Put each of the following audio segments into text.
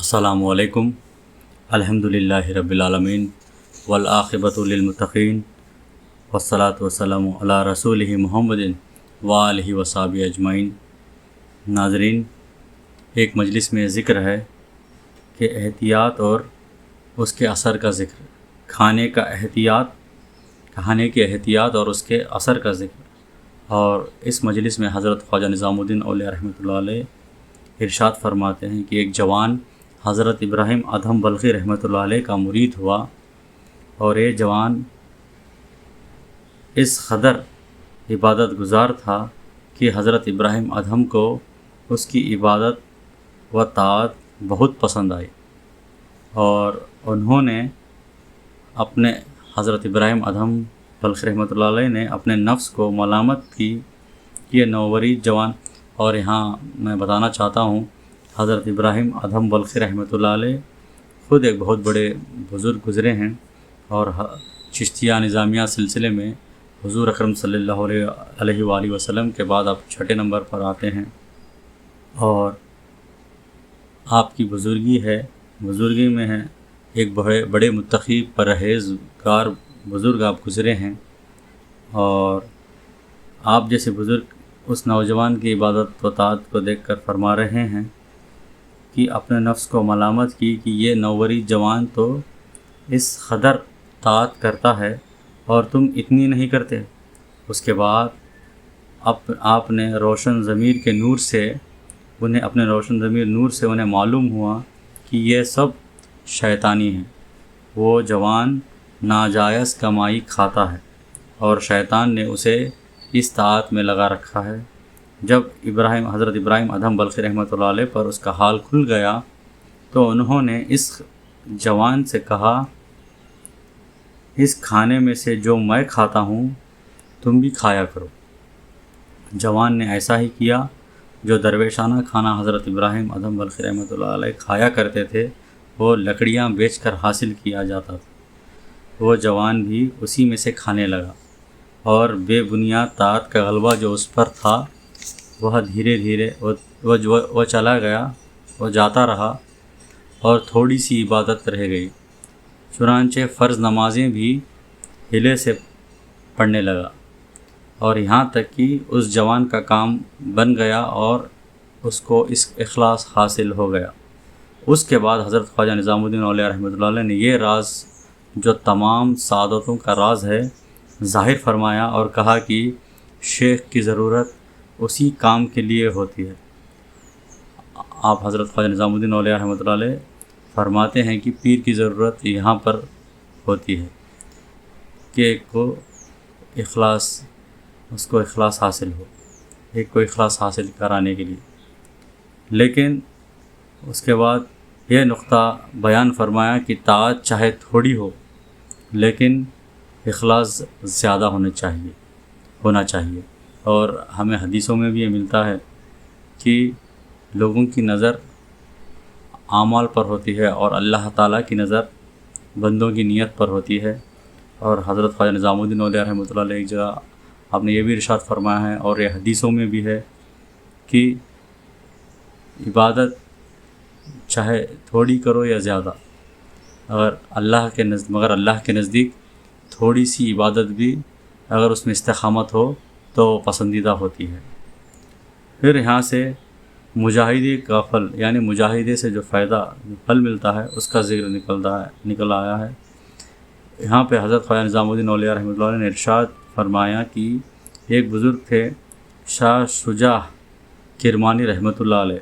السلام علیکم۔ الحمدللہ رب العالمین والعاقبۃ للمتقین والصلاۃ والسلام علی رسولہ محمد وآلہ وصحبہ اجمعین۔ ناظرین، ایک مجلس میں ذکر ہے کہ احتیاط اور اس کے اثر کا ذکر، کھانے کی احتیاط اور اس کے اثر کا ذکر۔ اور اس مجلس میں حضرت خواجہ نظام الدین اولیاء رحمۃ اللہ علیہ ارشاد فرماتے ہیں کہ ایک جوان حضرت ابراہیم ادھم بلخی رحمۃ اللہ علیہ کا مرید ہوا، اور یہ جوان اس قدر عبادت گزار تھا کہ حضرت ابراہیم ادھم کو اس کی عبادت و طاعت بہت پسند آئی، اور انہوں نے اپنے حضرت ابراہیم ادھم بلخی رحمۃ اللہ علیہ نے اپنے نفس کو ملامت کی یہ نوورید جوان۔ اور یہاں میں بتانا چاہتا ہوں، حضرت ابراہیم ادھم بلخی رحمۃ اللہ علیہ خود ایک بہت بڑے بزرگ گزرے ہیں، اور چشتیہ نظامیہ سلسلے میں حضور اکرم صلی اللہ علیہ وآلہ وسلم کے بعد آپ چھٹے نمبر پر آتے ہیں، اور آپ کی بزرگی میں ہے ایک بڑے متقی پرہیزگار بزرگ آپ گزرے ہیں۔ اور آپ جیسے بزرگ اس نوجوان کی عبادت و طاعت کو دیکھ کر فرما رہے ہیں کہ اپنے نفس کو ملامت کی کہ یہ نوورید جوان تو اس قدر طاعت کرتا ہے اور تم اتنی نہیں کرتے۔ اس کے بعد آپ نے روشن ضمیر کے نور سے انہیں معلوم ہوا کہ یہ سب شیطانی ہیں۔ وہ جوان ناجائز کمائی کھاتا ہے اور شیطان نے اسے اس طاعت میں لگا رکھا ہے۔ جب حضرت ابراہیم ادھم بلخی رحمۃ اللہ علیہ پر اس کا حال کھل گیا تو انہوں نے اس جوان سے کہا، اس کھانے میں سے جو میں کھاتا ہوں تم بھی کھایا کرو۔ جوان نے ایسا ہی کیا۔ جو درویشانہ کھانا حضرت ابراہیم ادھم بلخی رحمۃ اللہ علیہ کھایا کرتے تھے وہ لکڑیاں بیچ کر حاصل کیا جاتا تھا۔ وہ جوان بھی اسی میں سے کھانے لگا، اور بے بنیاد طاعت کا غلبہ جو اس پر تھا وہ دھیرے دھیرے وہ چلا گیا، وہ جاتا رہا، اور تھوڑی سی عبادت رہ گئی۔ چنانچہ فرض نمازیں بھی ہلے سے پڑھنے لگا، اور یہاں تک کہ اس جوان کا کام بن گیا اور اس کو اس اخلاص حاصل ہو گیا۔ اس کے بعد حضرت خواجہ نظام الدین اولیاء رحمۃ اللہ علیہ نے یہ راز جو تمام سعادتوں کا راز ہے ظاہر فرمایا، اور کہا کہ شیخ کی ضرورت اسی کام کے لیے ہوتی ہے۔ آپ حضرت خواجہ نظام الدین اولیاء رحمۃ اللہ علیہ فرماتے ہیں کہ پیر کی ضرورت یہاں پر ہوتی ہے کہ اس کو اخلاص حاصل ہو، ایک کو اخلاص حاصل کرانے کے لیے۔ لیکن اس کے بعد یہ نقطہ بیان فرمایا کہ طاعت چاہے تھوڑی ہو لیکن اخلاص زیادہ ہونا چاہیے۔ اور ہمیں حدیثوں میں بھی یہ ملتا ہے کہ لوگوں کی نظر اعمال پر ہوتی ہے اور اللہ تعالیٰ کی نظر بندوں کی نیت پر ہوتی ہے۔ اور حضرت خواجہ نظام الدین اولیاء رحمۃ اللہ علیہ ایک جگہ آپ نے یہ بھی ارشاد فرمایا ہے، اور یہ حدیثوں میں بھی ہے کہ عبادت چاہے تھوڑی کرو یا زیادہ، مگر اللہ کے نزدیک تھوڑی سی عبادت بھی اگر اس میں استقامت ہو تو پسندیدہ ہوتی ہے۔ پھر یہاں سے مجاہدے کا پھل، یعنی مجاہدے سے جو پھل ملتا ہے اس کا ذکر نکل آیا ہے۔ یہاں پہ حضرت خواجہ نظام الدین اولیاء رحمۃ اللہ علیہ نے ارشاد فرمایا کہ ایک بزرگ تھے شاہ شجاع کرمانی رحمۃ اللہ علیہ،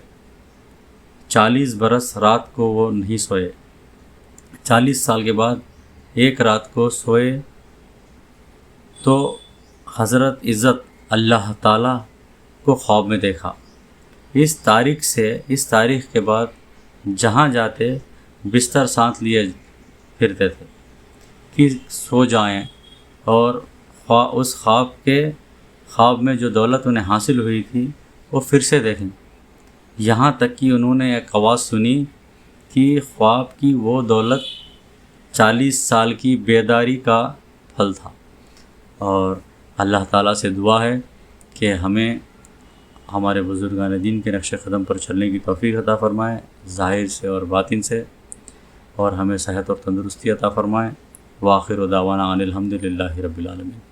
40 برس رات کو وہ نہیں سوئے۔ 40 سال کے بعد ایک رات کو سوئے تو حضرت عزت اللہ تعالیٰ کو خواب میں دیکھا۔ اس تاریخ کے بعد جہاں جاتے بستر ساتھ لیے پھرتے تھے کہ سو جائیں، اور اس خواب میں جو دولت انہیں حاصل ہوئی تھی وہ پھر سے دیکھیں۔ یہاں تک کہ انہوں نے ایک آواز سنی کہ خواب کی وہ دولت 40 سال کی بیداری کا پھل تھا۔ اور اللہ تعالیٰ سے دعا ہے کہ ہمیں ہمارے بزرگان دین کے نقش قدم پر چلنے کی توفیق عطا فرمائے، ظاہر سے اور باطن سے، اور ہمیں صحت اور تندرستی عطا فرمائے۔ وآخر دعوانا ان الحمد للہ رب العالمین۔